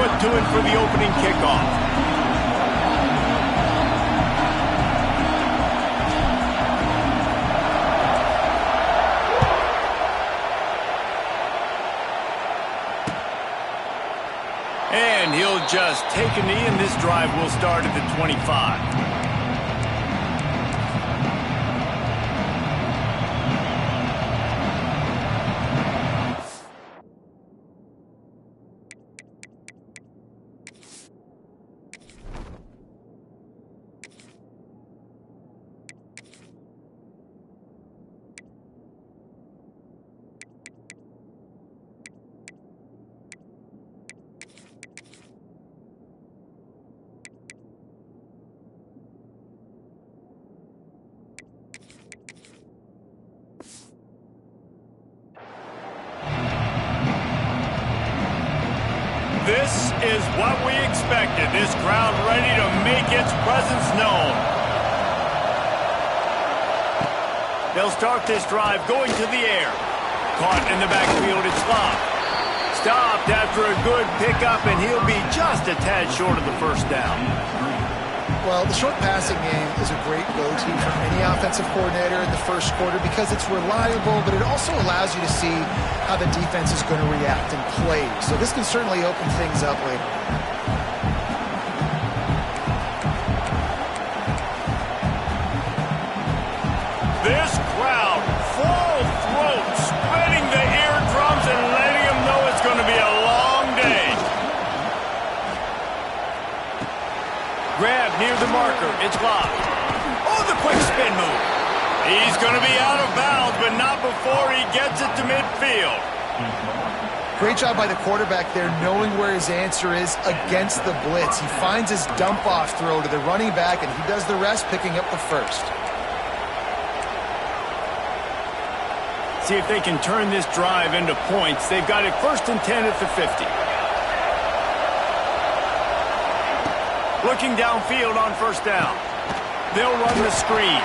foot to it for the opening kickoff. And he'll just take a knee, and this drive will start at the 25. This is what we expected. This crowd ready to make its presence known. They'll start this drive going to the air. Caught in the backfield, it's Love. Stopped after a good pickup, and he'll be just a tad short of the first down. Well, the short passing game is a great go-to for any offensive coordinator in the first quarter because it's reliable, but it also allows you to see how the defense is going to react and play. So this can certainly open things up later. This crowd, full throat, spreading the eardrums and letting them know it's going to be a long day. Grab near the marker. It's locked. Oh, the quick spin move. He's going to be out of bounds, but not before he gets it to midfield. Great job by the quarterback there, knowing where his answer is against the blitz. He finds his dump-off throw to the running back, and he does the rest, picking up the first. See if they can turn this drive into points. They've got it 1st and 10 at the 50. Looking downfield on first down. They'll run the screen.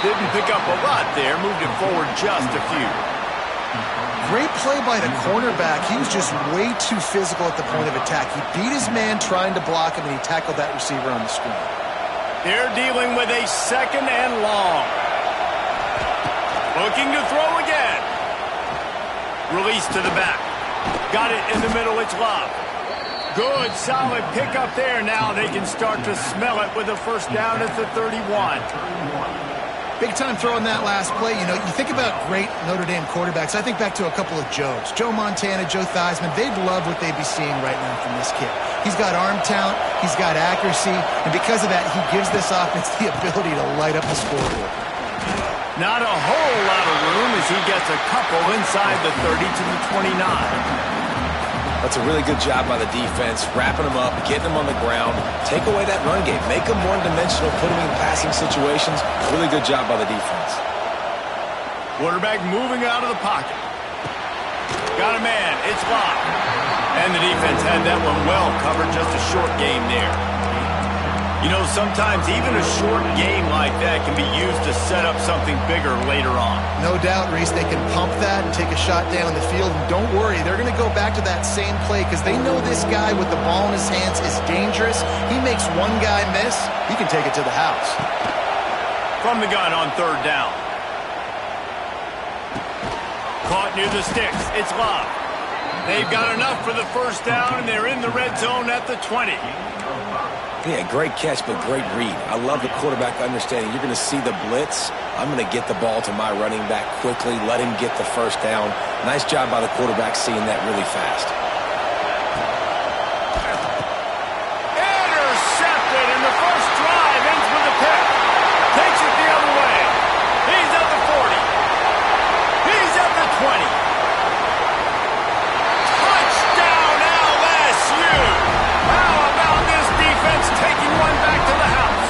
Didn't pick up a lot there. Moved it forward just a few. Great play by the cornerback. He was just way too physical at the point of attack. He beat his man trying to block him, and he tackled that receiver on the screen. They're dealing with a 2nd and long. Looking to throw again. Release to the back. Got it in the middle. It's Love. Good, solid pickup there. Now they can start to smell it with a first down at the 31. Big-time throw in that last play. You know, you think about great Notre Dame quarterbacks. I think back to a couple of Joes. Joe Montana, Joe Theismann. They'd love what they'd be seeing right now from this kid. He's got arm talent. He's got accuracy. And because of that, he gives this offense the ability to light up the scoreboard. Not a whole lot of room as he gets a couple inside the 30 to the 29. That's a really good job by the defense, wrapping them up, getting them on the ground, take away that run game, make them one-dimensional, put them in passing situations. Really good job by the defense. Quarterback moving out of the pocket. Got a man, it's locked. And the defense had that one well covered, just a short game there. You know, sometimes even a short game like that can be used to set up something bigger later on. No doubt, Reese, they can pump that and take a shot down the field. And don't worry, they're going to go back to that same play because they know this guy with the ball in his hands is dangerous. He makes one guy miss, he can take it to the house. From the gun on 3rd down. Caught near the sticks. It's locked. They've got enough for the first down, and they're in the red zone at the 20. Yeah, great catch, but great read. I love the quarterback understanding. You're going to see the blitz. I'm going to get the ball to my running back quickly, let him get the first down. Nice job by the quarterback seeing that really fast. Intercepted, and the first drive ends with a pick. Takes it the other way. He's at the 40. He's at the 20. Touchdown, LSU! How about this defense taking one back to the house?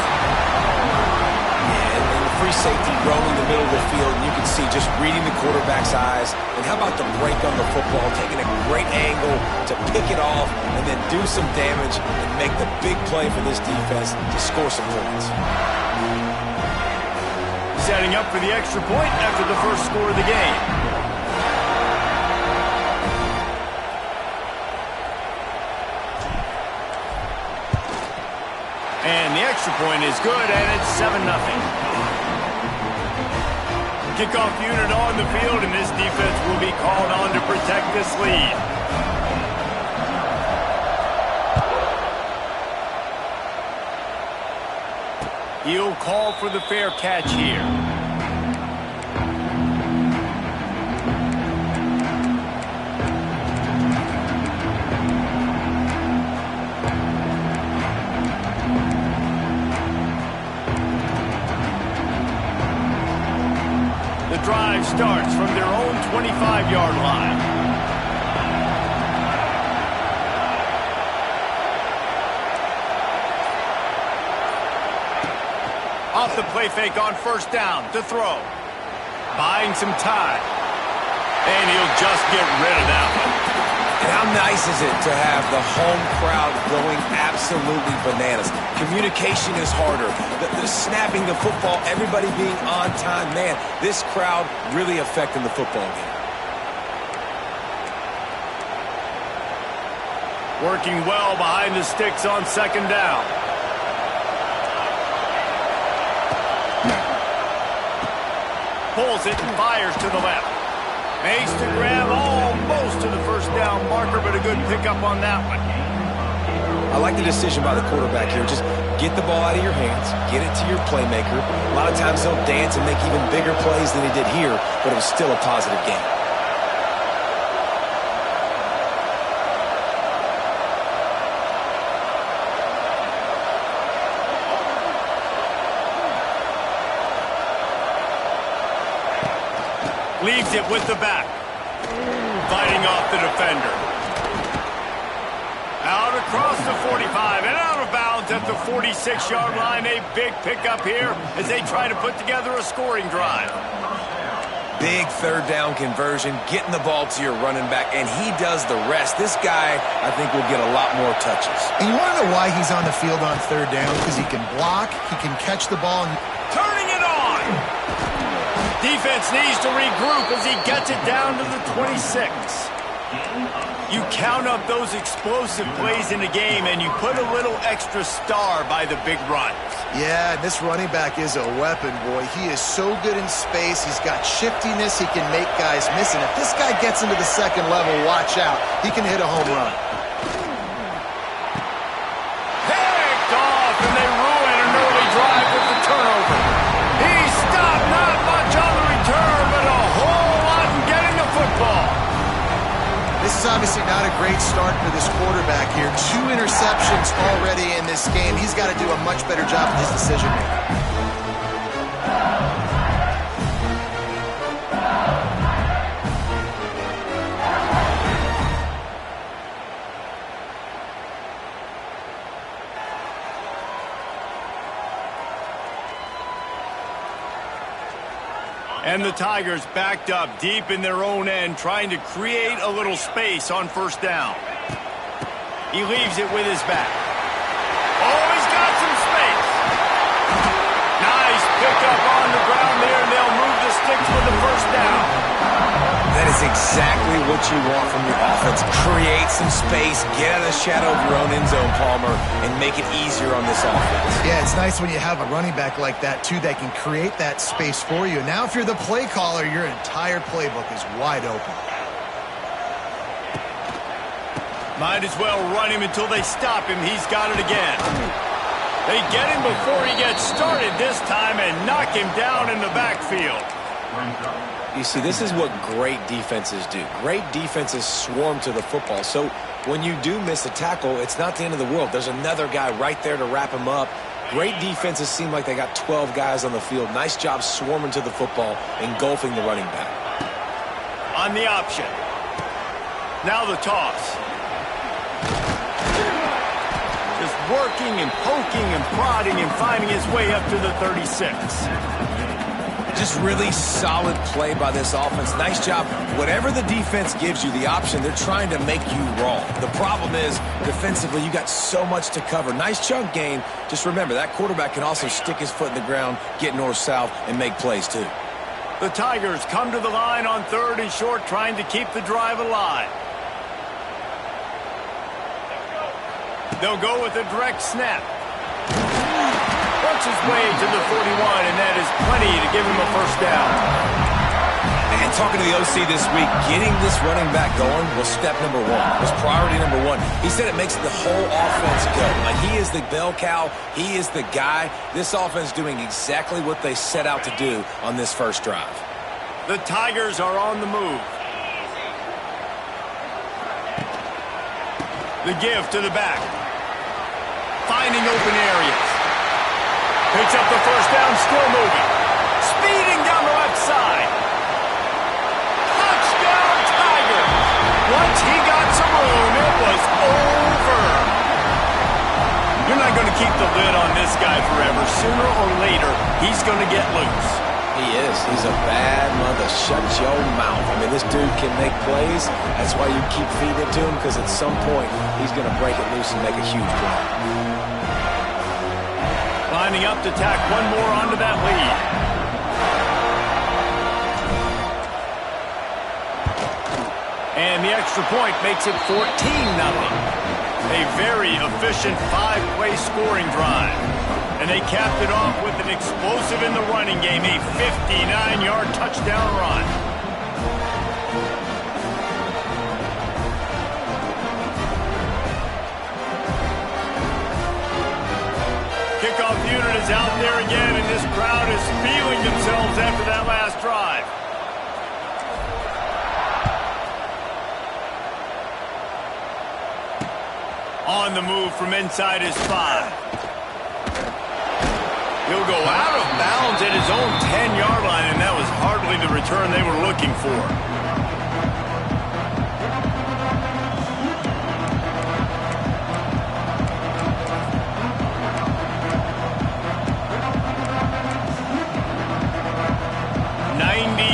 Yeah, and the free safety roaming the middle of the field, and you can see just reading the quarterback's eyes. And how about the break on the football, taking a great angle to pick it off and then do some damage and make the big play for this defense to score some points. Setting up for the extra point after the first score of the game. And the extra point is good, and it's 7-0. Kickoff unit on the field, and this defense will be called on to protect this lead. He'll call for the fair catch here. The drive starts from their own 25-yard line. Off the play fake on first down to throw. Buying some time. And he'll just get rid of that one. And how nice is it to have the home crowd going absolutely bananas? Communication is harder. The snapping the football, everybody being on time. Man, this crowd really affecting the football game. Working well behind the sticks on second down. Pulls it and fires to the left. Makes the grab almost to the first down marker, but a good pickup on that one. I like the decision by the quarterback here. Just get the ball out of your hands, get it to your playmaker. A lot of times he'll dance and make even bigger plays than he did here, but it was still a positive game. Leaves it with the back. Fighting off the defender. Out across the 45 and out of bounds at the 46-yard line. A big pickup here as they try to put together a scoring drive. Big third down conversion, getting the ball to your running back, and he does the rest. This guy, I think, will get a lot more touches. And you want to know why he's on the field on third down? Because he can block, he can catch the ball. Turning it on! Defense needs to regroup as he gets it down to the 26. You count up those explosive plays in the game, and you put a little extra star by the big runs. Yeah, this running back is a weapon, boy. He is so good in space. He's got shiftiness. He can make guys miss. And if this guy gets into the second level, watch out. He can hit a home run. Picked off, and they ruin an early drive with the turnover. He stopped, not much on the return, but a whole lot in getting the football. This is obviously not a great start for this quarterback here. 2 interceptions already in this game. He's got to do a much better job with his decision-making. And the Tigers backed up deep in their own end, trying to create a little space on first down. He leaves it with his back. Oh, he's got some space. Nice pickup on the ground there, and they'll move the sticks with the first down. That is exactly what you want from your offense. Create some space, get out of the shadow of your own end zone, Palmer, and make it easier on this offense. Yeah, it's nice when you have a running back like that, too, that can create that space for you. Now, if you're the play caller, your entire playbook is wide open. Might as well run him until they stop him. He's got it again. They get him before he gets started this time and knock him down in the backfield. You see, this is what great defenses do. Great defenses swarm to the football. So when you do miss a tackle, it's not the end of the world. There's another guy right there to wrap him up. Great defenses seem like they got 12 guys on the field. Nice job swarming to the football, engulfing the running back. On the option. Now the toss. Just working and poking and prodding and finding his way up to the 36. Just really solid play by this offense. Nice job. Whatever the defense gives you the option, they're trying to make you wrong. The problem is, defensively, you got so much to cover. Nice chunk gain. Just remember, that quarterback can also stick his foot in the ground, get north-south, and make plays too. The Tigers come to the line on 3rd and short, trying to keep the drive alive. They'll go with a direct snap. Works his way to the 41, and that is plenty to give him a first down. And talking to the OC this week, getting this running back going was step number one, was priority number one. He said it makes the whole offense go. Like, he is the bell cow. He is the guy. This offense doing exactly what they set out to do on this first drive. The Tigers are on the move. The give to the back. Finding open areas. Picks up the first down, still moving. Speeding down the left side. Touchdown, Tigers. Once he got some room, it was over. You're not going to keep the lid on this guy forever. Sooner or later, he's going to get loose. He is. He's a bad mother. Shut your mouth. I mean, this dude can make plays. That's why you keep feeding it to him, because at some point, he's going to break it loose and make a huge play. Lining up to tack one more onto that lead. And the extra point makes it 14-0. A very efficient 5-play scoring drive. And they capped it off with an explosive in the running game, a 59-yard touchdown run. Kickoff unit is out there again, and this crowd is feeling themselves after that last drive. On the move from inside his 5. He'll go out of bounds at his own 10-yard line, and that was hardly the return they were looking for.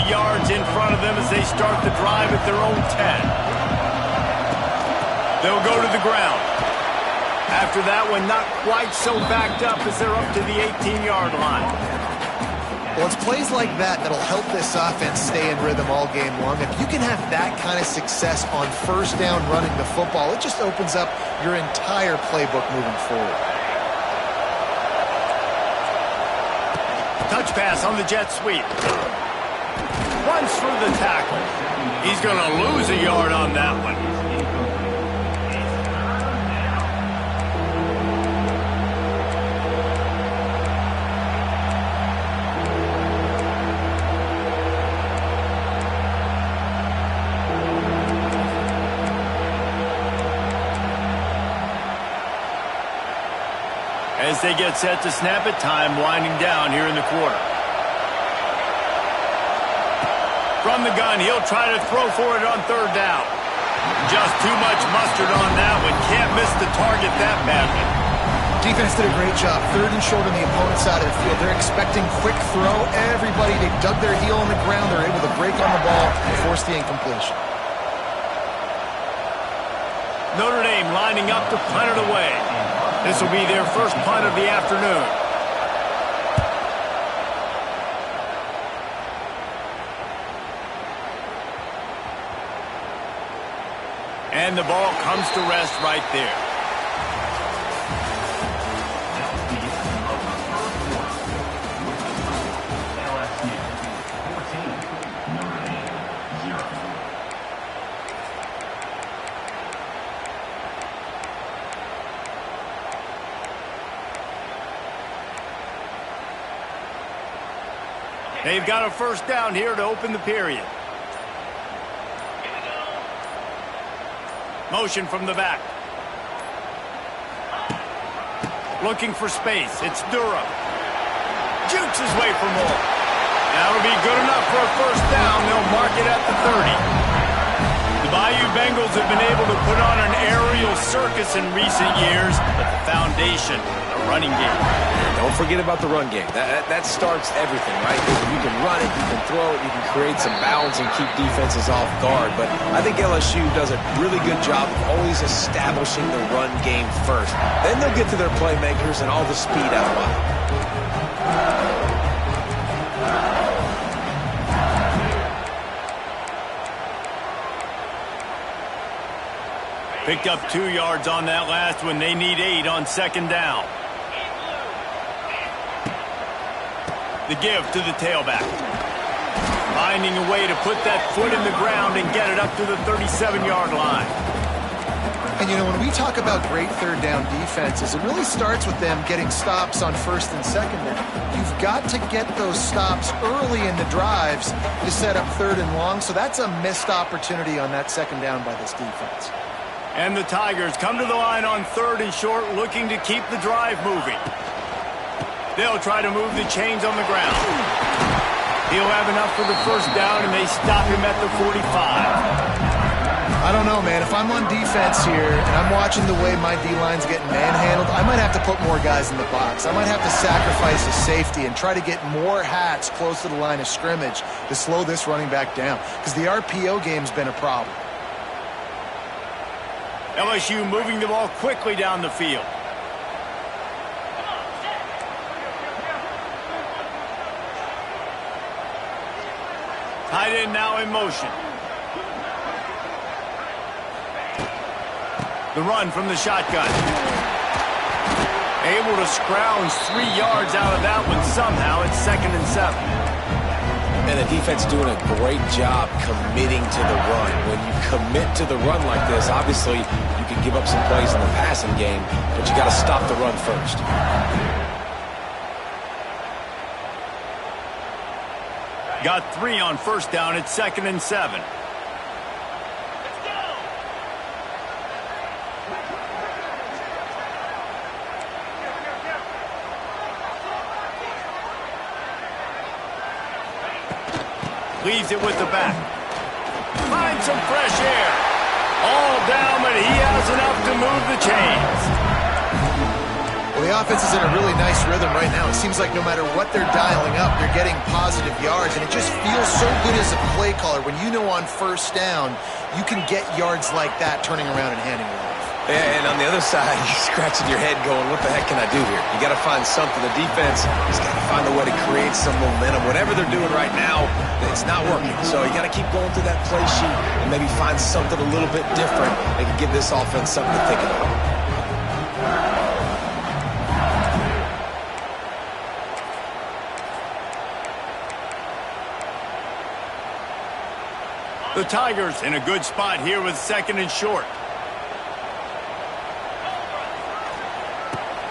Yards in front of them as they start the drive at their own 10. They'll go to the ground. After that one, not quite so backed up as they're up to the 18-yard line. Well, it's plays like that that'll help this offense stay in rhythm all game long. If you can have that kind of success on first down running the football, it just opens up your entire playbook moving forward. Touch pass on the jet sweep. Runs through the tackle. He's going to lose a yard on that one. As they get set to snap it, time winding down here in the quarter. From the gun, he'll try to throw for it on third down. Just too much mustard on that one. Can't miss the target that badly. Defense did a great job. Third and short on the opponent's side of the field. They're expecting quick throw. Everybody, they dug their heel on the ground. They're able to break on the ball and force the incompletion. Notre Dame lining up to punt it away. This will be their first punt of the afternoon. And the ball comes to rest right there. They've got a first down here to open the period. Motion from the back. Looking for space. It's Durham. Jukes his way for more. That'll be good enough for a first down. They'll mark it at the 30. The Bayou Bengals have been able to put on an aerial circus in recent years, but the foundation, the running game. Don't forget about the run game. That starts everything, right? You can run it, you can throw it, you can create some balance and keep defenses off guard. But I think LSU does a really good job of always establishing the run game first. Then they'll get to their playmakers and all the speed out wide. Picked up 2 yards on that last one. They need 8 on second down. The give to the tailback. Finding a way to put that foot in the ground and get it up to the 37-yard line. And, you know, when we talk about great third down defenses, it really starts with them getting stops on first and second down. You've got to get those stops early in the drives to set up third and long, so that's a missed opportunity on that second down by this defense. And the Tigers come to the line on third and short, looking to keep the drive moving. They'll try to move the chains on the ground. He'll have enough for the first down, and they stop him at the 45. I don't know, man. If I'm on defense here and I'm watching the way my D-line's getting manhandled, I might have to put more guys in the box. I might have to sacrifice a safety and try to get more hats close to the line of scrimmage to slow this running back down, because the RPO game's been a problem. LSU moving the ball quickly down the field. Tight end now in motion. The run from the shotgun. Able to scrounge 3 yards out of that one somehow. It's 2nd and 7. And the defense doing a great job committing to the run. When you commit to the run like this, obviously you can give up some plays in the passing game, but you got to stop the run first. Got 3 on first down. It's 2nd and 7. Leaves it with the back. Finds some fresh air. All down, but he has enough to move the chains. Well, the offense is in a really nice rhythm right now. It seems like no matter what they're dialing up, they're getting positive yards, and it just feels so good as a play caller when you know on first down you can get yards like that turning around and handing it off. And on the other side, you're scratching your head going, what the heck can I do here? You got to find something. The defense has got to find a way to create some momentum. Whatever they're doing right now, it's not working. So you got to keep going through that play sheet and maybe find something a little bit different that can give this offense something to think about. The Tigers in a good spot here with 2nd and short.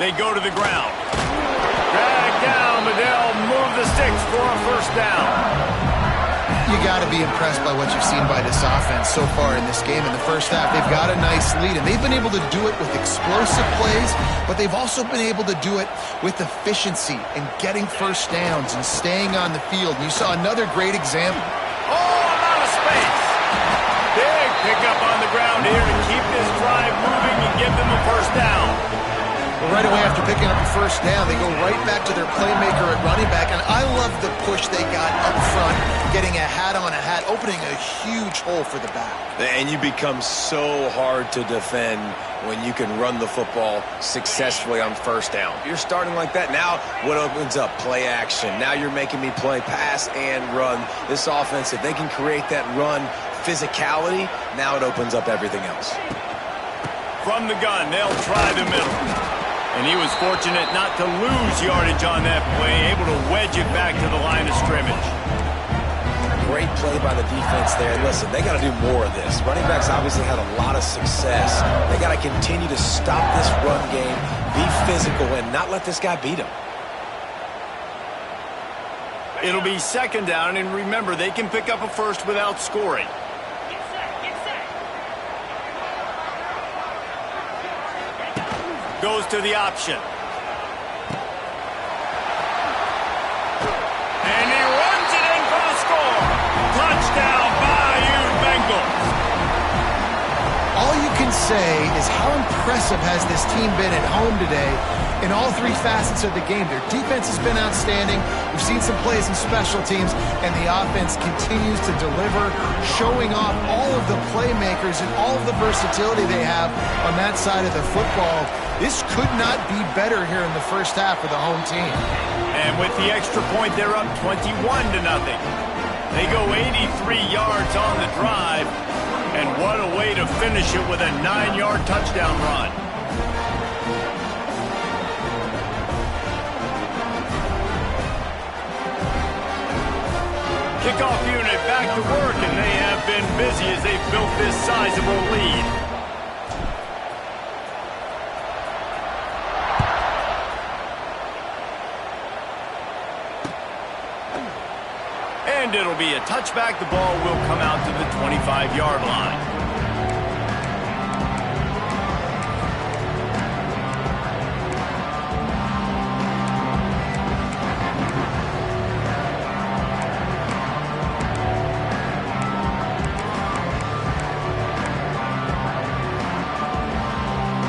They go to the ground. Drag down, but they'll move the sticks for a first down. You got to be impressed by what you've seen by this offense so far in this game. In the first half, they've got a nice lead, and they've been able to do it with explosive plays, but they've also been able to do it with efficiency and getting first downs and staying on the field. And you saw another great example. Oh, a lot of space. Big pickup on the ground here to keep this drive moving and give them a first down. Well, right away after picking up the first down, they go right back to their playmaker at running back. And I love the push they got up front, getting a hat on a hat, opening a huge hole for the back. And you become so hard to defend when you can run the football successfully on first down. You're starting like that. Now what opens up? Play action. Now you're making me play pass and run. This offense, if they can create that run physicality, now it opens up everything else. From the gun, they'll try the middle. And he was fortunate not to lose yardage on that play, able to wedge it back to the line of scrimmage. Great play by the defense there. Listen, they got to do more of this. Running backs obviously had a lot of success. They got to continue to stop this run game, be physical, and not let this guy beat them. It'll be 2nd down, and remember, they can pick up a first without scoring. Goes to the option. And he runs it in for the score. Touchdown, Bayou Bengals. All you can say is how impressive has this team been at home today in all 3 facets of the game. Their defense has been outstanding. We've seen some plays in special teams, and the offense continues to deliver, showing off all of the playmakers and all of the versatility they have on that side of the football. This could not be better here in the first half for the home team. And with the extra point, they're up 21-0. They go 83 yards on the drive, and what a way to finish it with a 9-yard touchdown run. kickoff unit back to work, and they have been busy as they've built this sizable lead. And it'll be a touchback. The ball will come out to the 25-yard line.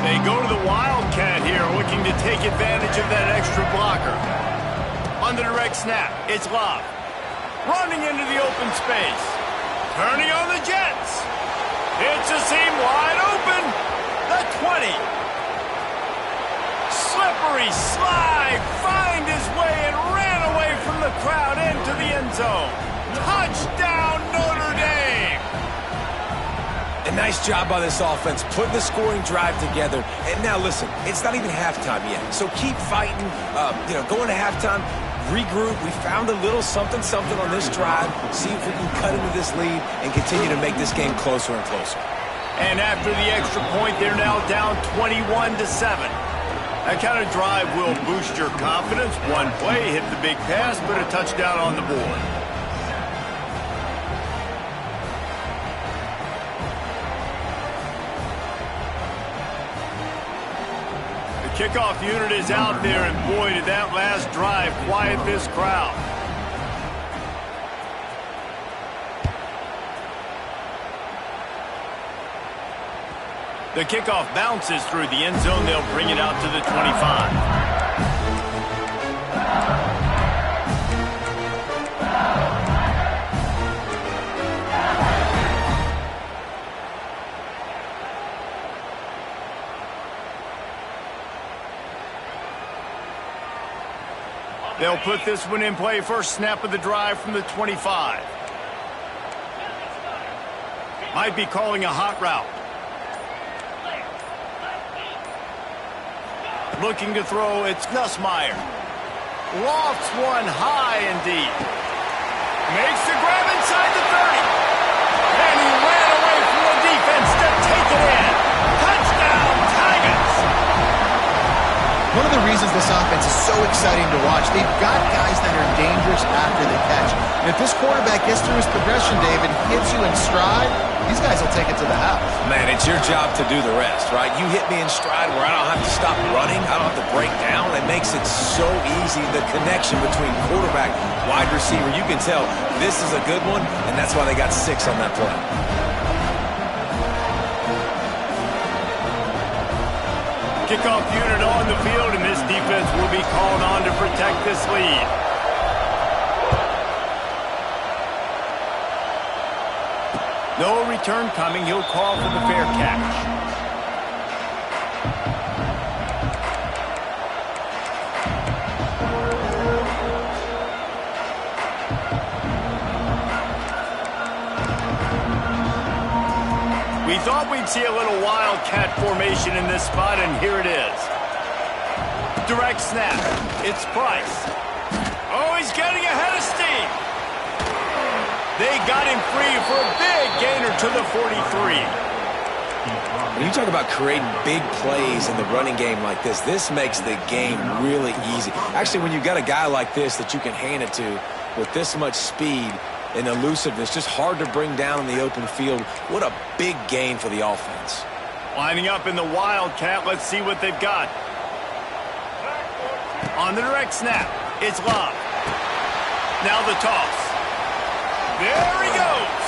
They go to the Wildcat here, looking to take advantage of that extra blocker. On the direct snap, it's Love. Running into the open space. Turning on the Jets. It's a seam wide open. The 20. Slippery slide. Find his way and ran away from the crowd into the end zone. Touchdown, Notre Dame. A nice job by this offense, putting the scoring drive together. And now listen, it's not even halftime yet. So keep fighting, going to halftime. Regroup. We found a little something on this drive. See if we can cut into this lead and continue to make this game closer and closer. And after the extra point, they're now down 21-7. That kind of drive will boost your confidence. One play, hit the big pass, but a touchdown on the board. Kickoff unit is out there, and boy, did that last drive quiet this crowd. The kickoff bounces through the end zone. They'll bring it out to the 25. They'll put this one in play. First snap of the drive from the 25. Might be calling a hot route. Looking to throw, it's Nussmeier. Lofts one high and deep. Makes the grab inside the 30. And he ran away from the defense to take it in. Touchdown, Tigers! One of the reasons this offense is so exciting to watch, they've got guys that are dangerous after the catch. And if this quarterback gets through his progression, David, hits you in stride, these guys will take it to the house. Man, it's your job to do the rest, right? You hit me in stride where I don't have to stop running. I don't have to break down. It makes it so easy, the connection between quarterback, wide receiver. You can tell this is a good one, and that's why they got 6 on that play. Kickoff unit on the field, and this defense will be called on to protect this lead. No return coming. He'll call for the fair catch. We thought we'd see a little wildcat formation in this spot, and here it is. Direct snap. It's Price. Oh, he's getting ahead of steam. They got him free for a big gainer to the 43. When you talk about creating big plays in the running game like this makes the game really easy. Actually, when you've got a guy like this that you can hand it to with this much speed and elusiveness, just hard to bring down in the open field. What a big gain for the offense. Lining up in the Wildcat, let's see what they've got. On the direct snap, it's Love. Now the toss. There he goes.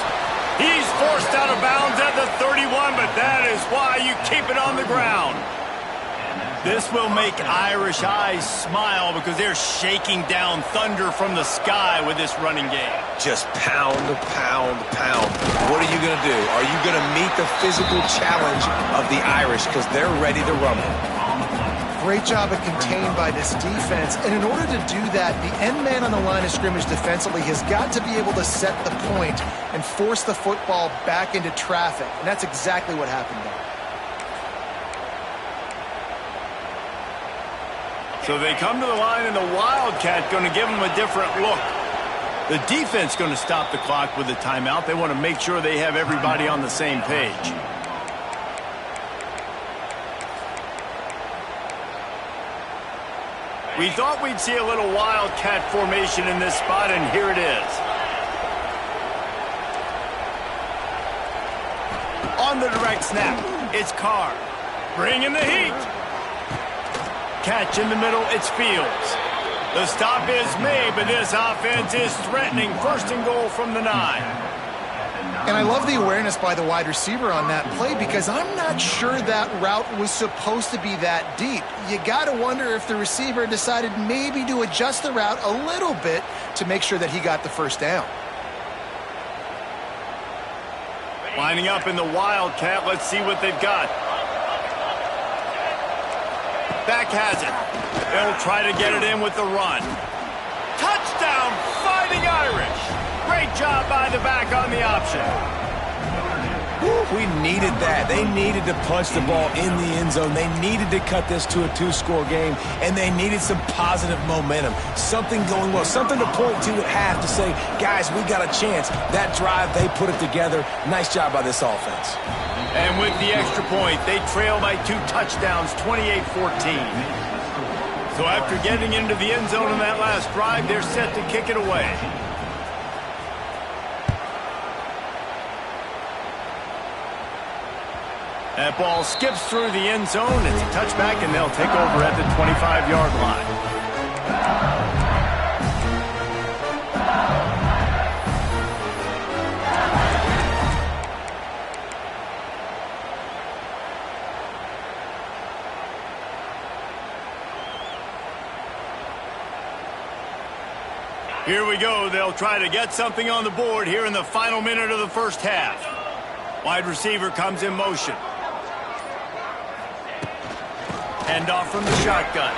He's forced out of bounds at the 31, but that is why you keep it on the ground. This will make Irish eyes smile because they're shaking down thunder from the sky with this running game. Just pound, pound, pound. What are you going to do? Are you going to meet the physical challenge of the Irish because they're ready to rumble? Great job of contained by this defense. And in order to do that, the end man on the line of scrimmage defensively has got to be able to set the point and force the football back into traffic. And that's exactly what happened there. So they come to the line, and the Wildcat going to give them a different look. The defense going to stop the clock with a timeout. They want to make sure they have everybody on the same page. We thought we'd see a little wildcat formation in this spot, and here it is. On the direct snap, it's Carr. Bringing the heat. Catch in the middle, it's Fields. The stop is made, but this offense is threatening. First and goal from the 9. And I love the awareness by the wide receiver on that play because I'm not sure that route was supposed to be that deep. You got to wonder if the receiver decided maybe to adjust the route a little bit to make sure that he got the first down. Lining up in the wildcat, let's see what they've got. Back has it. They'll try to get it in with the run. Touchdown, Fighting Irish. Great job by the back on the option. We needed that. They needed to punch the ball in the end zone. They needed to cut this to a 2-score game, and they needed some positive momentum. Something going well, something to point to at half to say, guys, we got a chance. That drive, they put it together. Nice job by this offense. And with the extra point, they trail by 2 touchdowns, 28-14. So after getting into the end zone on that last drive, they're set to kick it away. That ball skips through the end zone. It's a touchback, and they'll take over at the 25-yard line. Here we go. They'll try to get something on the board here in the final minute of the first half. Wide receiver comes in motion. Handoff from the shotgun.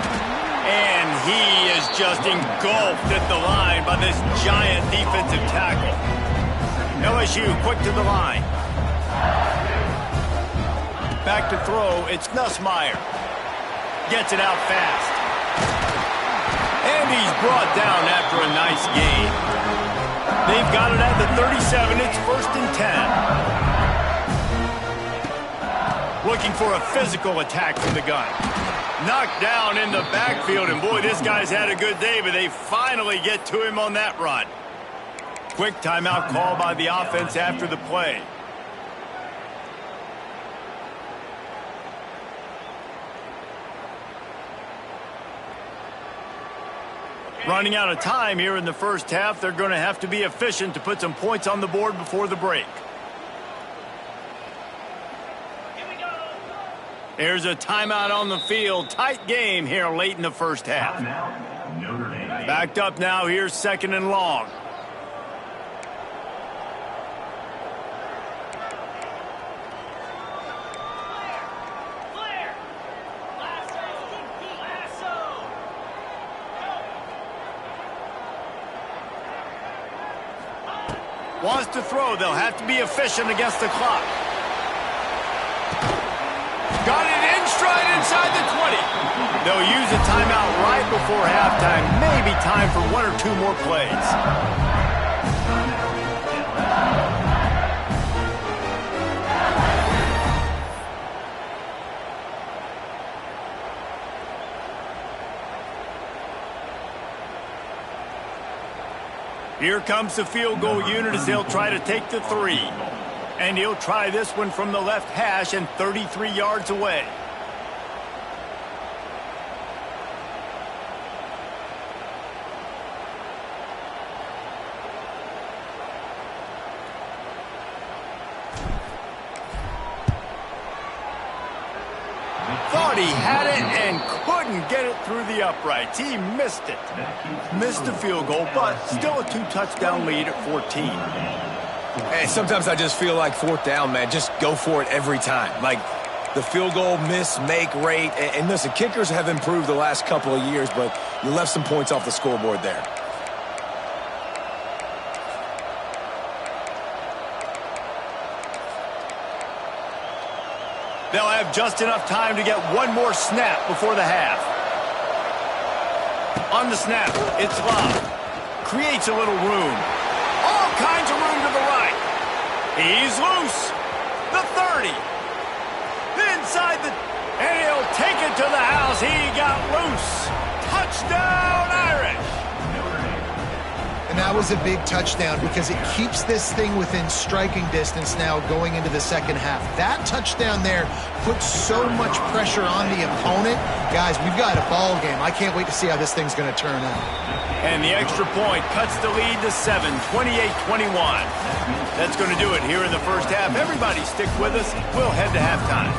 And he is just engulfed at the line by this giant defensive tackle. LSU quick to the line. Back to throw. It's Nussmeier. Gets it out fast. And he's brought down after a nice gain. They've got it at the 37. It's 1st and 10. Looking for a physical attack from the gun. Knocked down in the backfield, and boy, this guy's had a good day, but they finally get to him on that run. Quick timeout call by the offense after the play. Running out of time here in the first half. They're going to have to be efficient to put some points on the board before the break. There's a timeout on the field. Tight game here late in the first half. Backed up now. Here's 2nd and long. Wants to throw. They'll have to be efficient against the clock. Got it in stride inside the 20. They'll use a timeout right before halftime. Maybe time for 1 or 2 more plays. Here comes the field goal unit as they'll try to take the 3. And he'll try this one from the left hash and 33 yards away. Thought he had it and couldn't get it through the uprights. He missed it. Missed the field goal, but still a 2-touchdown lead at 14. Hey, sometimes I just feel like 4th down, man. Just go for it every time. Like the field goal miss, make rate. And listen, kickers have improved the last couple of years, but you left some points off the scoreboard there. They'll have just enough time to get 1 more snap before the half. On the snap, it's Love. creates a little room. All kinds of room to the right. He's loose. The 30. Inside the... And he'll take it to the house. He got loose. Touchdown, Irish. And that was a big touchdown because it keeps this thing within striking distance now going into the second half. That touchdown there puts so much pressure on the opponent. Guys, we've got a ball game. I can't wait to see how this thing's going to turn out. And the extra point cuts the lead to 7, 28-21. That's going to do it here in the first half. Everybody stick with us. We'll head to halftime.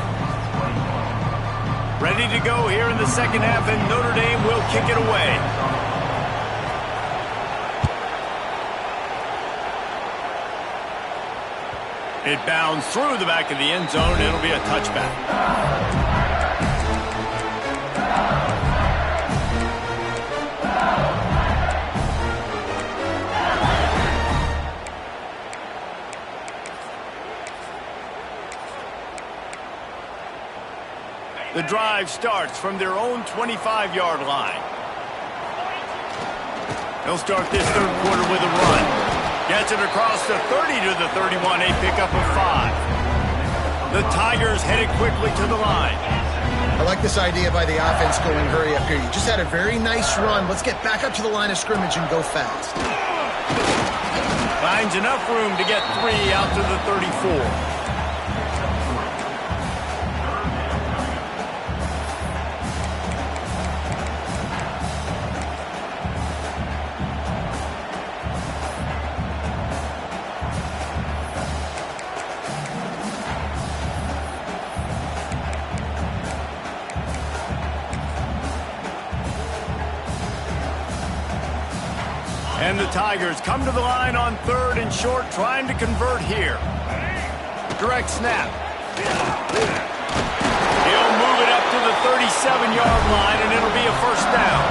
Ready to go here in the second half, and Notre Dame will kick it away. It bounds through the back of the end zone. It'll be a touchback. The drive starts from their own 25-yard line. They'll start this third quarter with a run. Gets it across the 30 to the 31, a pickup of 5. The Tigers headed quickly to the line. I like this idea by the offense going hurry up here. You just had a very nice run. Let's get back up to the line of scrimmage and go fast. Finds enough room to get 3 out to the 34. And the Tigers come to the line on 3rd and short, trying to convert here. Direct snap. He'll move it up to the 37-yard line, and it'll be a first down.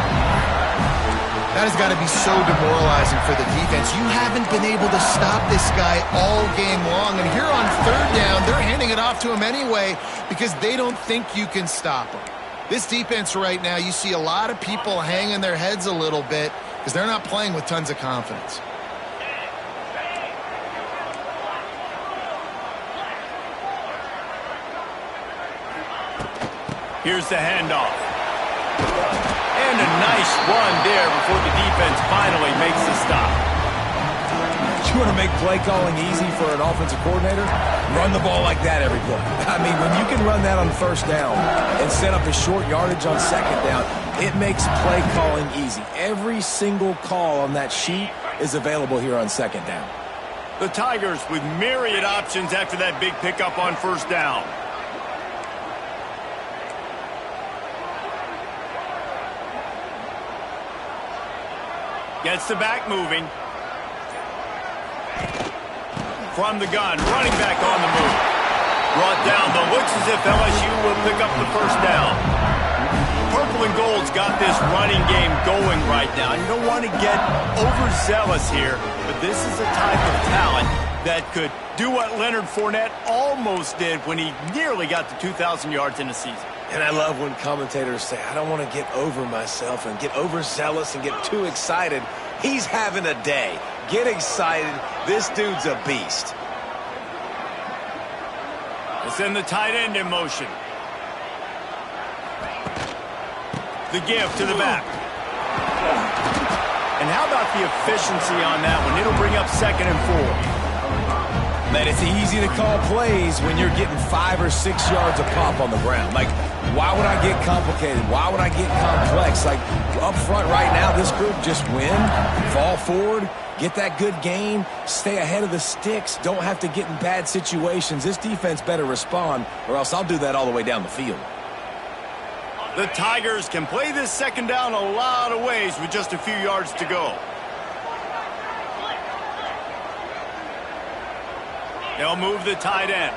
That has got to be so demoralizing for the defense. You haven't been able to stop this guy all game long, and here on 3rd down, they're handing it off to him anyway because they don't think you can stop him. This defense right now, you see a lot of people hanging their heads a little bit because they're not playing with tons of confidence. Here's the handoff. And a nice run there before the defense finally makes the stop. You want to make play calling easy for an offensive coordinator? Run the ball like that every play. I mean, when you can run that on 1st down and set up a short yardage on 2nd down, it makes play calling easy. Every single call on that sheet is available here on 2nd down. The Tigers with myriad options after that big pickup on 1st down. Gets the back moving. From the gun, running back on the move. Brought down, but looks as if LSU will pick up the first down. Purple and gold's got this running game going right now. You don't want to get overzealous here, but this is a type of talent that could do what Leonard Fournette almost did when he nearly got to 2,000 yards in a season. And I love when commentators say, I don't want to get over myself and get overzealous and get too excited. He's having a day. Get excited. This dude's a beast. They send the tight end in motion. The give to the back. And how about the efficiency on that one? It'll bring up 2nd and 4. Man, it's easy to call plays when you're getting 5 or 6 yards a pop on the ground. Like, why would I get complicated? Why would I get complex? Like, up front right now, this group just win, fall forward, get that good gain, stay ahead of the sticks, don't have to get in bad situations. This defense better respond, or else I'll do that all the way down the field. The Tigers can play this 2nd down a lot of ways with just a few yards to go. They'll move the tight end.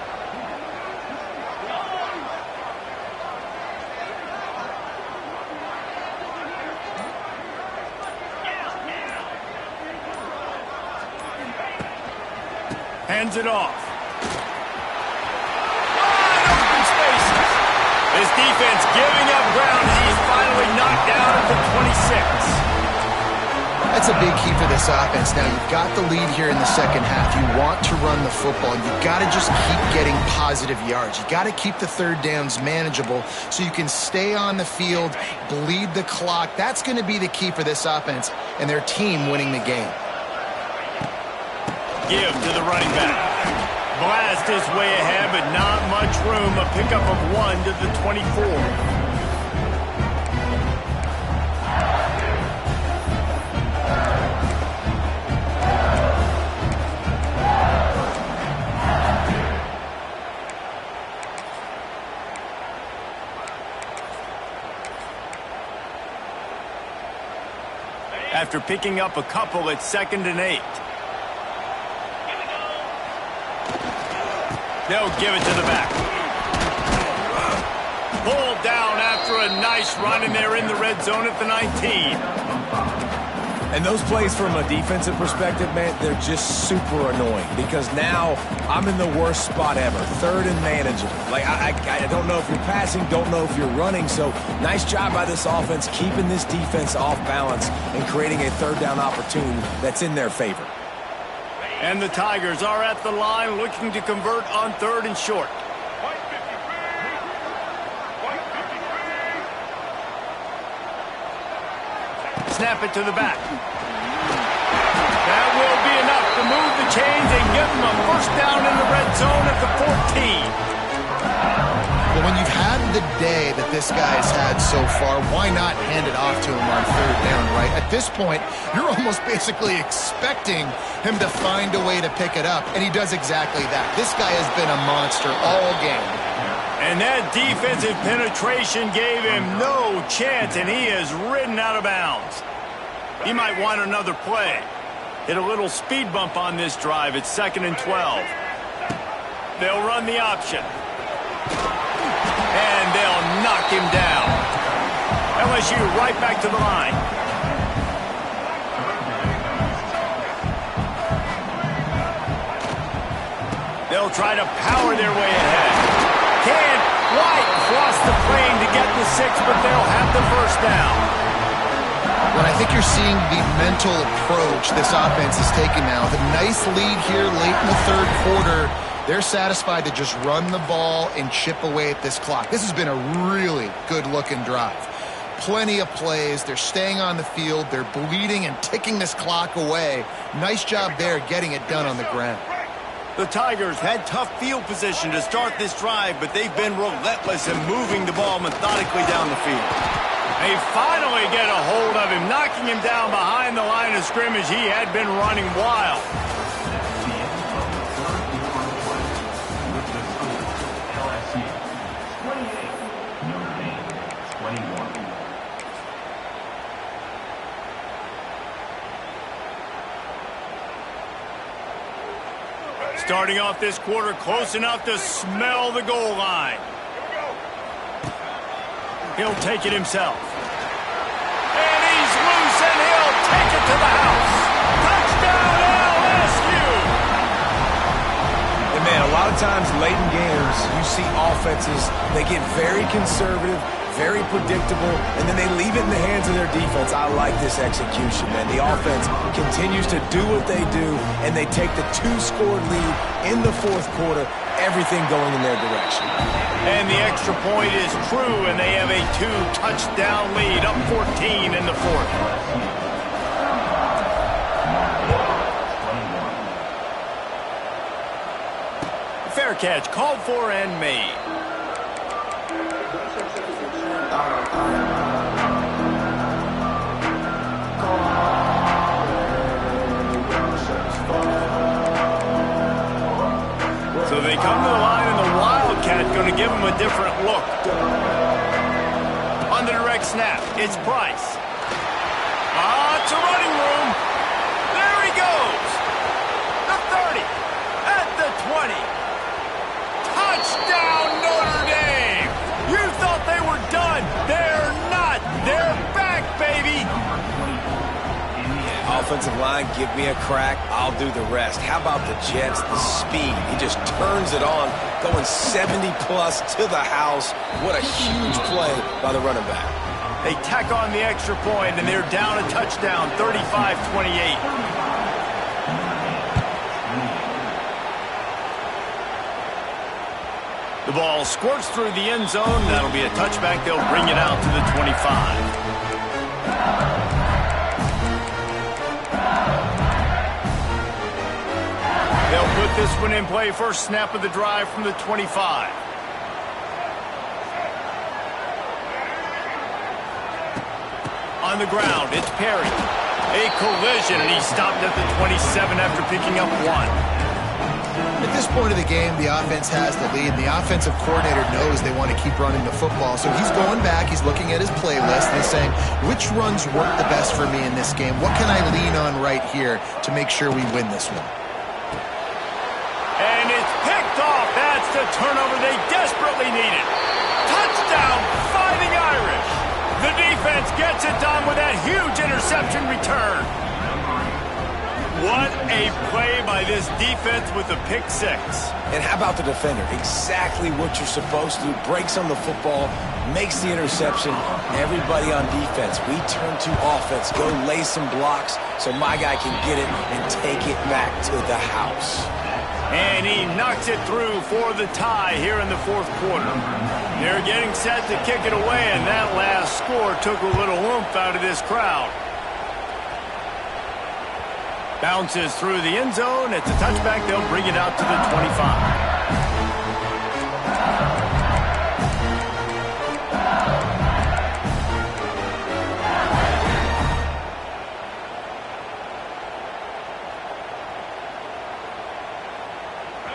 Hands it off. Wide open spaces. This defense giving up ground. He's finally knocked down at the 26. That's a big key for this this offense. Now, you've got the lead here in the second half. You want to run the football. You've got to just keep getting positive yards. You've got to keep the third downs manageable so you can stay on the field, bleed the clock. That's going to be the key for this offense and their team winning the game. Give to the running back. Blast his way ahead, but not much room. A pickup of 1 to the 24. After picking up a couple, it's 2nd and 8. They'll give it to the back. Pulled down after a nice run, and they're in the red zone at the 19. And those plays from a defensive perspective, man, they're just super annoying because now I'm in the worst spot ever, 3rd and manageable. Like, I don't know if you're passing, don't know if you're running, so nice job by this offense keeping this defense off balance and creating a 3rd down opportunity that's in their favor. And the Tigers are at the line looking to convert on 3rd and short. Snap it to the back. That will be enough to move the chains and give them a first down in the red zone at the 14. Well, when you've had the day that this guy's had so far, why not hand it off to him on 3rd down, right? At this point, you're almost basically expecting him to find a way to pick it up, and he does exactly that. This guy has been a monster all game. And that defensive penetration gave him no chance, and he is ridden out of bounds. He might want another play. Hit a little speed bump on this drive. It's 2nd and 12. They'll run the option. And they'll knock him down. LSU right back to the line. They'll try to power their way ahead. Can't quite cross the plane to get the 6, but they'll have the first down. Well, I think you're seeing the mental approach this offense is taking now. The nice lead here late in the 3rd quarter. They're satisfied to just run the ball and chip away at this clock. This has been a really good-looking drive. Plenty of plays. They're staying on the field. They're bleeding and ticking this clock away. Nice job there getting it done on the ground. The Tigers had tough field position to start this drive, but they've been relentless in moving the ball methodically down the field. They finally get a hold of him, knocking him down behind the line of scrimmage. He had been running wild. Starting off this quarter close enough to smell the goal line. He'll take it himself. And he's loose, and he'll take it to the house. Touchdown, LSU! And man, a lot of times late in games, you see offenses, they get very conservative, very predictable, and then they leave it in the hands of their defense. I like this execution, man. The offense continues to do what they do, and they take the 2-score lead in the 4th quarter, everything going in their direction. And the extra point is true, and they have a 2-touchdown lead, up 14 in the 4th. Fair catch, called for and made. So they come to the line, and the Wildcat going to give them a different look. On the direct snap, it's Price. It's a running room. There he goes. The 30, at the 20. Touchdown, Notre Dame. You thought they were done. They're not. They're back, baby. Offensive line, give me a crack, I'll do the rest. How about the Jets, the speed? He just turns it on, going 70-plus to the house. What a huge play by the running back. They tack on the extra point, and they're down a touchdown, 35-28. The ball squirts through the end zone. That'll be a touchback. They'll bring it out to the 25. They'll put this one in play. First snap of the drive from the 25. On the ground, it's Perry. A collision, and he stopped at the 27 after picking up 1. At this point of the game, the offense has the lead, and the offensive coordinator knows they want to keep running the football. So he's going back, he's looking at his playlist, and he's saying, which runs work the best for me in this game? What can I lean on right here to make sure we win this one? And it's picked off. That's the turnover they desperately needed. Touchdown, Fighting Irish. The defense gets it done with that huge interception return. What a play by this defense with the pick 6. And how about the defender? Exactly what you're supposed to do. Breaks on the football, makes the interception. Everybody on defense, we turn to offense. Go lay some blocks so my guy can get it and take it back to the house. And he knocks it through for the tie here in the fourth quarter. They're getting set to kick it away, and that last score took a little oomph out of this crowd. Bounces through the end zone. It's a touchback. They'll bring it out to the 25.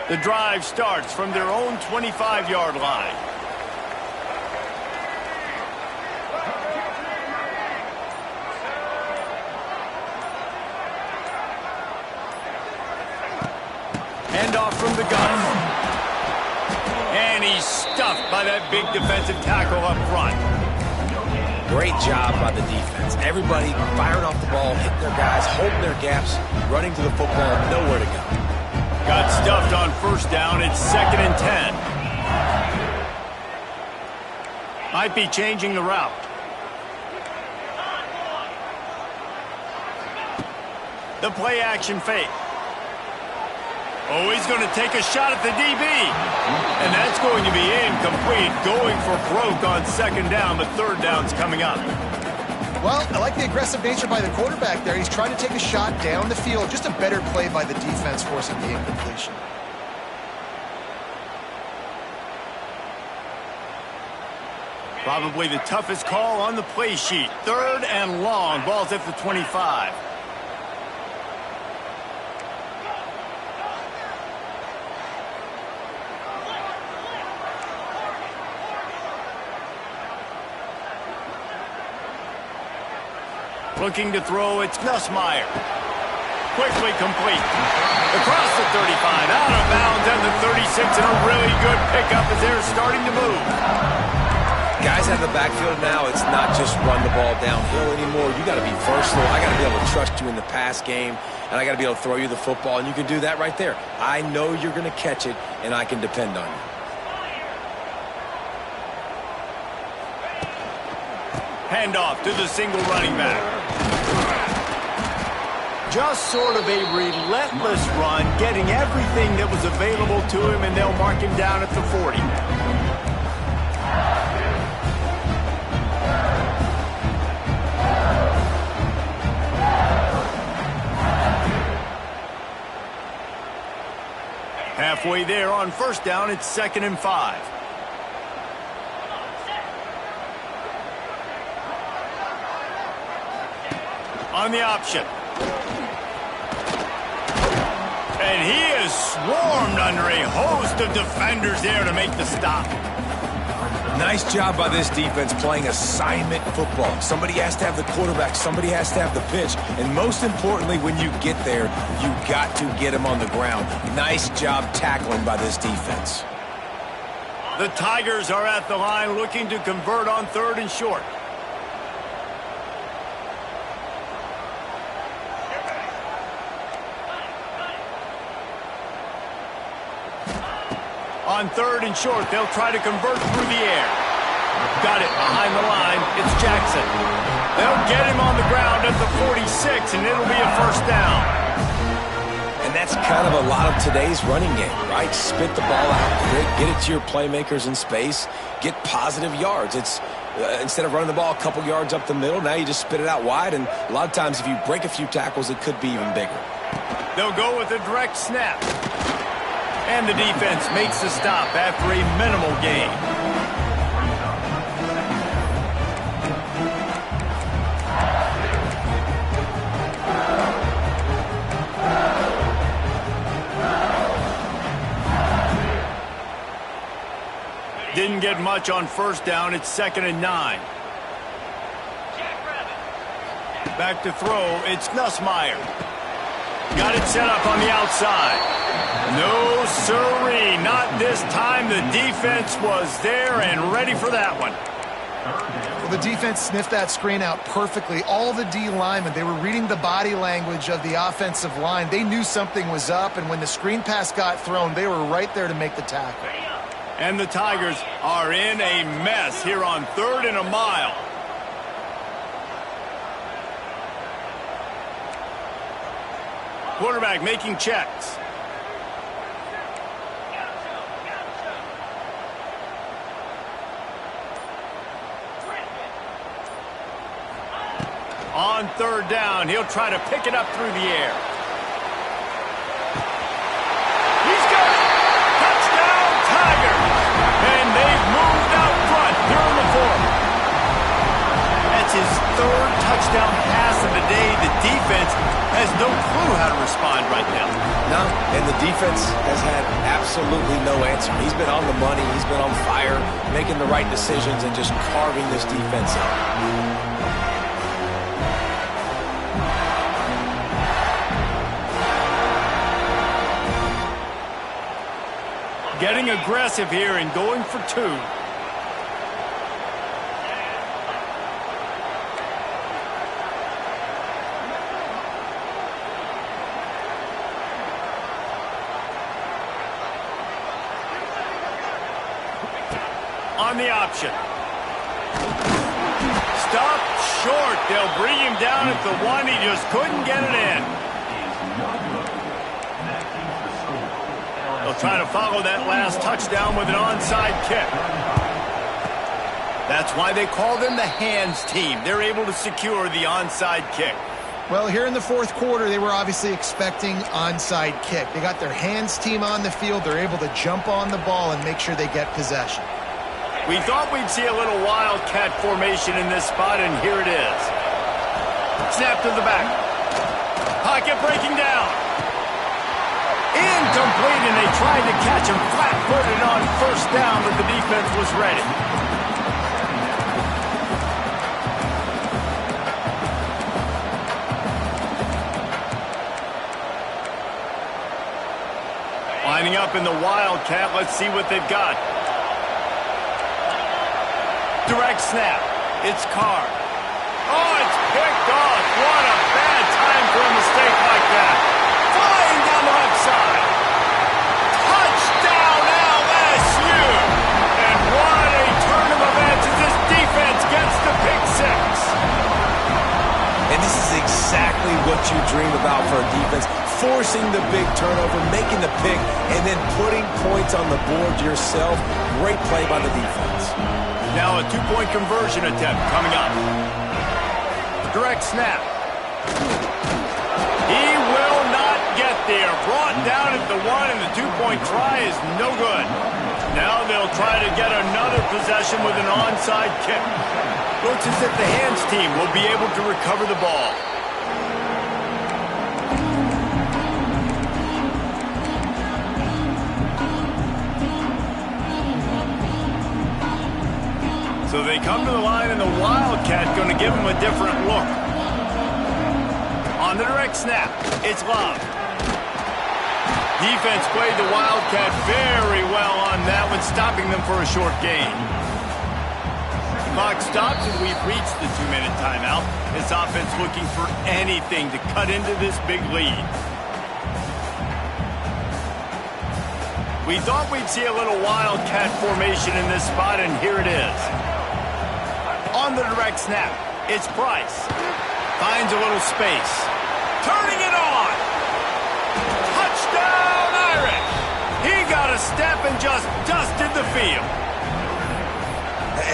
The drive starts from their own 25-yard line. Handoff from the gun. And he's stuffed by that big defensive tackle up front. Great job by the defense. Everybody firing off the ball, hitting their guys, holding their gaps, running to the football, nowhere to go. Got stuffed on first down. It's 2nd and 10. Might be changing the route. The play action fake. Oh, he's going to take a shot at the DB. And that's going to be incomplete. Going for broke on 2nd down, but 3rd down's coming up. Well, I like the aggressive nature by the quarterback there. He's trying to take a shot down the field. Just a better play by the defense forcing the incompletion. Probably the toughest call on the play sheet. 3rd and long. Ball's at the 25. Looking to throw, it's Nussmeier. Quickly complete. Across the 35, out of bounds at the 36, and a really good pickup as they're starting to move. Guys out of the backfield now, it's not just run the ball downhill anymore. You got to be versatile. I got to be able to trust you in the pass game, and I got to be able to throw you the football, and you can do that right there. I know you're going to catch it, and I can depend on you. Handoff to the single running back. Just sort of a relentless run, getting everything that was available to him, and they'll mark him down at the 40. Halfway there on first down, it's 2nd and 5. On the option. And he is swarmed under a host of defenders there to make the stop. Nice job by this defense playing assignment football. Somebody has to have the quarterback. Somebody has to have the pitch. And most importantly, when you get there, you got to get him on the ground. Nice job tackling by this defense. The Tigers are at the line looking to convert on 3rd and short. On 3rd and short, they'll try to convert through the air. Got it behind the line. It's Jackson. They'll get him on the ground at the 46, and it'll be a first down. And that's kind of a lot of today's running game, right? Spit the ball out quick, get it to your playmakers in space, get positive yards. It's instead of running the ball a couple yards up the middle, now you just spit it out wide, and a lot of times if you break a few tackles, it could be even bigger. They'll go with a direct snap. And the defense makes the stop after a minimal gain. Didn't get much on first down. It's 2nd and 9. Back to throw. It's Nussmeier. Got it set up on the outside. No siree. Not this time. The defense was there and ready for that one. Well, the defense sniffed that screen out perfectly. All the D linemen, they were reading the body language of the offensive line. They knew something was up, and when the screen pass got thrown, they were right there to make the tackle. And the Tigers are in a mess here on 3rd and a mile. Quarterback making checks. On 3rd down, he'll try to pick it up through the air. He's got it! Touchdown, Tigers! And they've moved out front here in the 4th. That's his 3rd touchdown pass of the day. The defense has no clue how to respond right now. No, and the defense has had absolutely no answer. He's been on the money. He's been on fire, making the right decisions and just carving this defense up. Getting aggressive here and going for 2. On the option. Stopped short. They'll bring him down at the 1. He just couldn't get it in. They'll try to follow that last touchdown with an onside kick. That's why they call them the hands team. They're able to secure the onside kick. Well, here in the 4th quarter, they were obviously expecting onside kick. They got their hands team on the field. They're able to jump on the ball and make sure they get possession. We thought we'd see a little wildcat formation in this spot, and here it is. Snap to the back. Pocket breaking down. Incomplete, and they tried to catch him flat-footed on 1st down, but the defense was ready. Lining up in the wildcat. Let's see what they've got. Direct snap. It's Carr. Oh, it's picked off. What a bad time for a mistake like that. Flying down the left side. Touchdown, LSU. And what a turn of events as this defense gets the pick 6. And this is exactly what you dream about for a defense. Forcing the big turnover, making the pick, and then putting points on the board yourself. Great play by the defense. Now a 2-point conversion attempt coming up. Direct snap. He will not get there. Brought down at the 1, and the 2-point try is no good. Now they'll try to get another possession with an onside kick. Looks as if the hands team will be able to recover the ball. So they come to the line, and the Wildcat going to give them a different look. On the direct snap, it's Love. Defense played the Wildcat very well on that one, stopping them for a short gain. Clock stops, and we've reached the 2-minute timeout. This offense looking for anything to cut into this big lead. We thought we'd see a little Wildcat formation in this spot, and here it is. On the direct snap, it's Price. Finds a little space. Turning it on. Touchdown, Irish. He got a step and just dusted the field.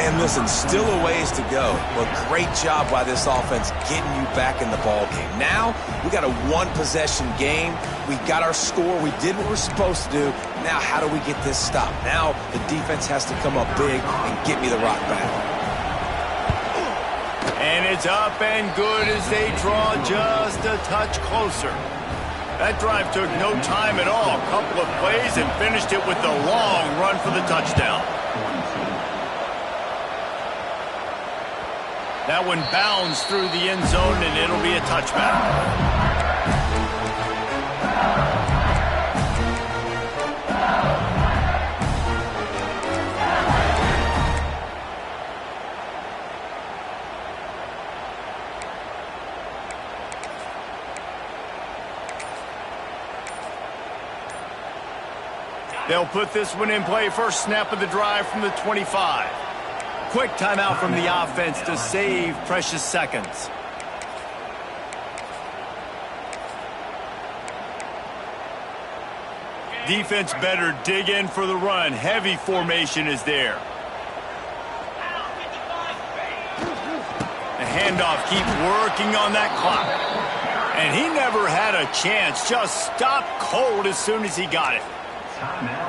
And listen, still a ways to go, but great job by this offense getting you back in the ball game. Now, we got a one-possession game. We got our score. We did what we're supposed to do. Now, how do we get this stopped? Now, the defense has to come up big and get me the rock back. And it's up and good as they draw just a touch closer. That drive took no time at all. A couple of plays and finished it with the long run for the touchdown. That one bounds through the end zone, and it'll be a touchback. They'll put this one in play. First snap of the drive from the 25. Quick timeout from the offense to save precious seconds. Defense better dig in for the run. Heavy formation is there. The handoff, keep working on that clock. And he never had a chance. Just stopped cold as soon as he got it.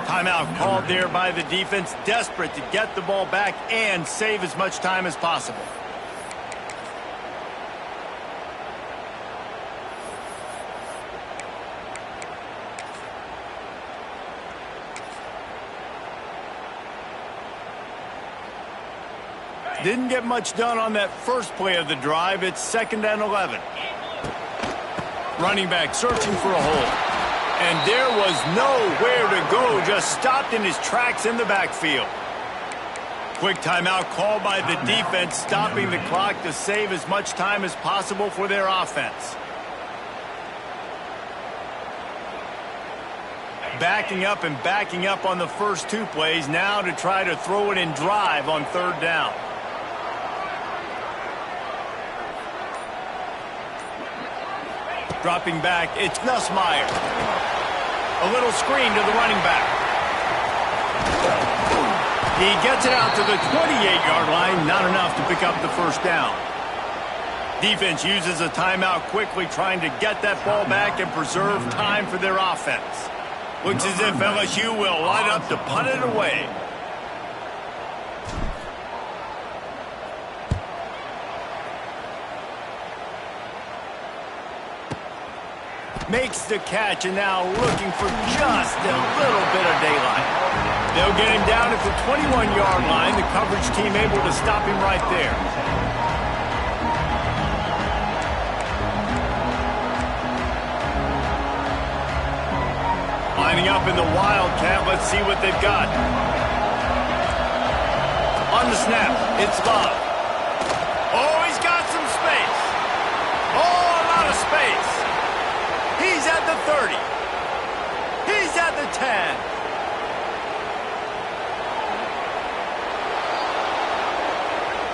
Timeout called there by the defense, desperate to get the ball back and save as much time as possible. Didn't get much done on that first play of the drive. It's 2nd and 11. Running back searching for a hole. And there was nowhere to go, just stopped in his tracks in the backfield. Quick timeout called by the defense, stopping the clock to save as much time as possible for their offense. Backing up on the first two plays, now to try to throw it in drive on 3rd down. Dropping back, it's Nussmeier. A little screen to the running back. He gets it out to the 28-yard line, not enough to pick up the first down. Defense uses a timeout quickly, trying to get that ball back and preserve time for their offense. Looks as if LSU will line up to punt it away. Makes the catch, and now looking for just a little bit of daylight. They'll get him down at the 21-yard line. The coverage team able to stop him right there. Lining up in the Wildcat. Let's see what they've got. On the snap, it's Love. Oh, he's got some space. Oh, a lot of space. He's at the 30. He's at the 10.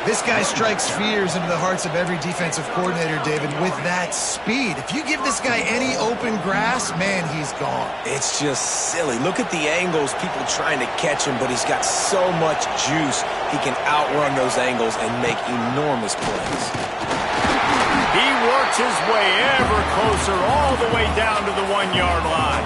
This guy strikes fears into the hearts of every defensive coordinator, David, with that speed. If you give this guy any open grass, man, he's gone. It's just silly. Look at the angles, people trying to catch him, but he's got so much juice. He can outrun those angles and make enormous plays. He works his way ever closer all the way down to the 1-yard line.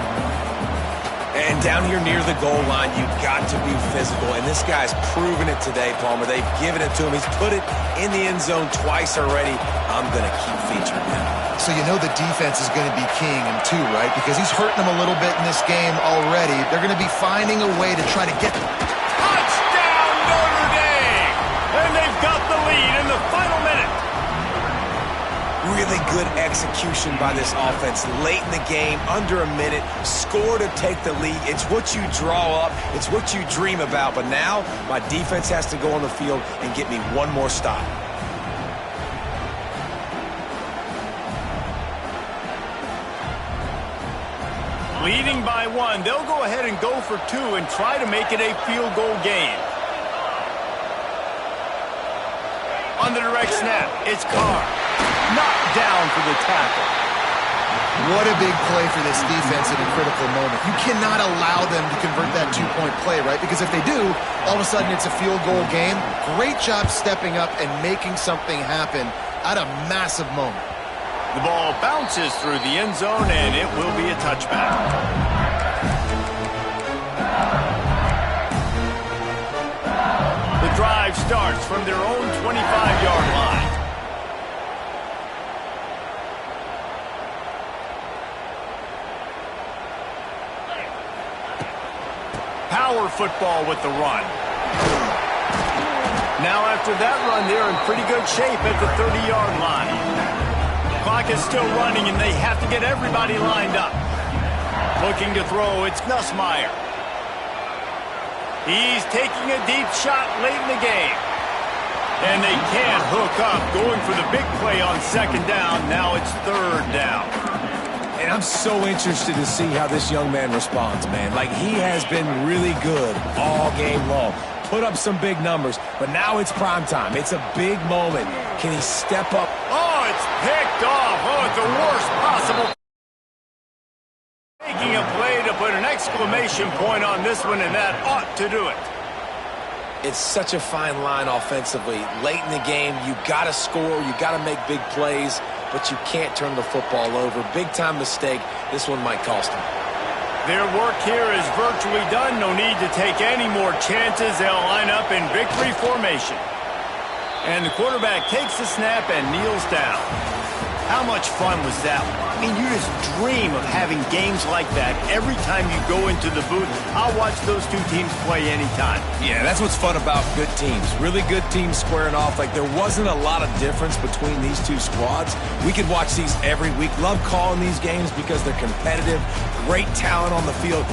And down here near the goal line, you've got to be physical. And this guy's proven it today, Palmer. They've given it to him. He's put it in the end zone twice already. I'm going to keep featuring him. So you know the defense is going to be keying him too, right? Because he's hurting them a little bit in this game already. They're going to be finding a way to try to get... Touchdown, Notre Dame! And they've got the lead in the final minute. Really good execution by this offense late in the game, under a minute, score to take the lead. It's what you draw up. It's what you dream about. But now my defense has to go on the field and get me one more stop. Leading by 1, they'll go ahead and go for 2 and try to make it a field goal game. snap. It's Carr. Knocked down for the tackle. What a big play for this defense at a critical moment. You cannot allow them to convert that two-point play, right? Because if they do, all of a sudden it's a field goal game. Great job stepping up and making something happen at a massive moment. The ball bounces through the end zone, and it will be a touchback. The drive starts from their own 25-yard line. Power football with the run. Now after that run, they're in pretty good shape at the 30-yard line. Clock is still running, and they have to get everybody lined up. Looking to throw, it's Nussmeier. He's taking a deep shot late in the game. And they can't hook up, going for the big play on second down. Now it's third down. And I'm so interested to see how this young man responds, man. Like, he has been really good all game long. Put up some big numbers, but now it's prime time. It's a big moment. Can he step up? Oh, it's picked off. Oh, it's the worst possible. Making a play to put an exclamation point on this one, and that ought to do it. It's such a fine line offensively. Late in the game, you got to score, you got to make big plays, but you can't turn the football over. Big-time mistake. This one might cost them. Their work here is virtually done. No need to take any more chances. They'll line up in victory formation. And the quarterback takes the snap and kneels down. How much fun was that one? I mean, you just dream of having games like that every time you go into the booth. I'll watch those two teams play anytime. Yeah, that's what's fun about good teams. Really good teams squaring off. Like, there wasn't a lot of difference between these two squads. We could watch these every week. Love calling these games because they're competitive. Great talent on the field.